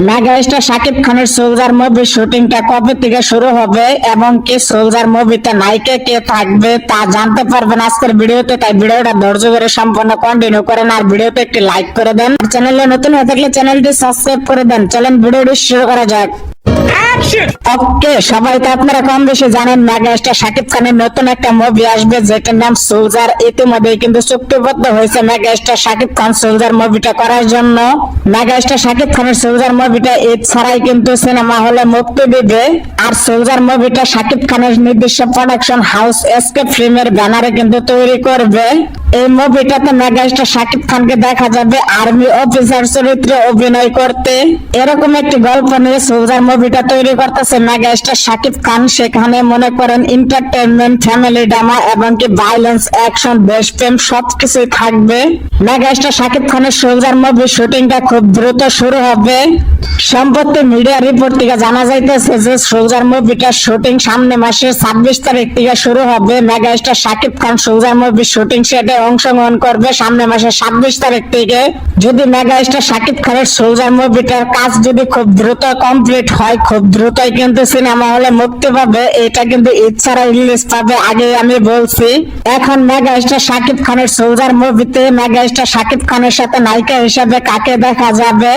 Mega star Shakib খানের soldier মুভির শুটিংটা কবে থেকে শুরু হবে এবং কি সোলজার মুভিতে নায়িকা কে থাকবে তা জানতে পারবেন আজকের ভিডিওতে। তাই ভিডিওটা ধৈর্য ধরে সম্পূর্ণ কন্টিনিউ করেন আর ভিডিওতে একটি লাইক করে দেন। চ্যানেলে নতুন হয়ে থাকলে চ্যানেলটি সাবস্ক্রাইব করে দেন। চলেন ভিডিওটি শুরু করা যাক। ওকে, সবাই তো আপনারা কম বেশি জানেন মেগা স্টার শাকিব খানের নতুন একটা মুভি আসবে যেটার নাম সোলজার। ইতিমধ্যে কিন্তু চুক্তিবদ্ধ হয়েছে mega star Shakib Khan soldier মুভিটা করার জন্য। মেগা স্টার শাকিব খানের সোলজার মুভিটা ঈদ ছাড়াই কিন্তু সিনেমা হলে মুক্তি দিবে। আর সোলজার মুভিটা শাকিব খানের নিজস্ব প্রোডাকশন হাউস এসকে ফিল্মের ব্যানারে কিন্তু তৈরি করবে। এই মুভিটাতে মেগা স্টার শাকিব খানকে দেখা যাবে আর্মি অফিসার চরিত্রে অভিনয় করতে। এরকম একটি গল্প নিয়ে সোলজার মুভিটা তৈরি করতেছে মেগা স্টার শাকিব খান। সেখানে মনে করেন এন্টারটেইনমেন্ট, ফ্যামিলি ড্রামা এবং কি ভায়োলেন্স, অ্যাকশন, দেশপ্রেম সবকিছুই থাকবে। মেগা স্টার শাকিব খানের সোলজার মুভির শুটিংটা খুব দ্রুত শুরু হবে। সম্প্রতি মিডিয়া রিপোর্ট থেকে জানা যাইতেছে যে সোলজার মুভিটার শুটিং সামনে মাসের 26 তারিখ থেকে শুরু হবে। Mega star Shakib Khan soldier মুভির শুটিং সেটে অংশগ্রহণ করবে সামনে মাসের 26 তারিখ থেকে। যদি মেগা স্টার শাকিব খানের সোলজার মুভিটার কাজ যদি খুব দ্রুত কমপ্লিট হয়, খুব দ্রুতই কিন্তু সিনেমা হলে মুক্তি পাবে। এটা কিন্তু ইচ্ছারা রিলিজ পাবে, আগে আমি বলছি। এখন মেগা স্টার শাকিব খানের সোলজার মুভিতে মেগা স্টার শাকিব খানের সাথে নায়িকা হিসেবে কাকে দেখা যাবে,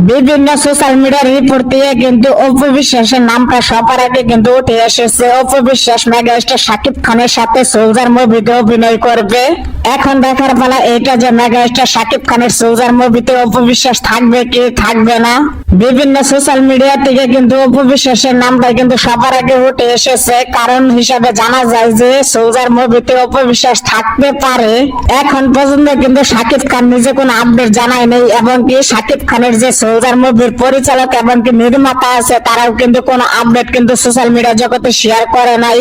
বিভিন্ন সোশ্যাল মিডিয়ার রিপোর্ট দিয়ে কিন্তু অপু বিশ্বাসের নামটা সবার আগে কিন্তু উঠে এসেছে। অপু বিশ্বাস মেগা স্টার শাকিব খানের সাথে সোলজার মুভিতে অভিনয় করবে। এখন দেখার পালা এটা যে মেগা স্টার শাকিব খানের সোলজার মুভিতে অপু বিশ্বাস থাকবে কি থাকবে না। বিভিন্ন সোশ্যাল মিডিয়া থেকে কিন্তু অপু বিশ্বাসের নামটা কিন্তু সবার আগে উঠে এসেছে। কারণ হিসাবে জানা যায় যে সোলজার মুভিতে অপু বিশ্বাস থাকতে পারে। এখন পর্যন্ত কিন্তু শাকিব খান নিজে কোনো আপডেট জানায় নেই এবং কি শাকিব খানের যে সোলজার মুভির পরিচালক এবং কি নির্মাতা আছে তারাও কিন্তু কোনো আপডেট কিন্তু সোশ্যাল মিডিয়া জগতে শেয়ার করে নাই।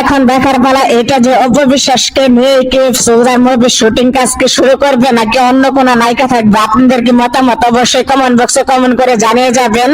এখন দেখার পালা এটা যে অপু বিশ্বাসকে নিয়ে কি সোলজার মুভির শুটিং কাজ কি শুরু করবে নাকি অন্য কোনো নায়িকা থাকবে। আপনাদের কি মতামত অবশ্যই কমেন্ট বক্সে কমেন্ট করে জানিয়ে যাবেন।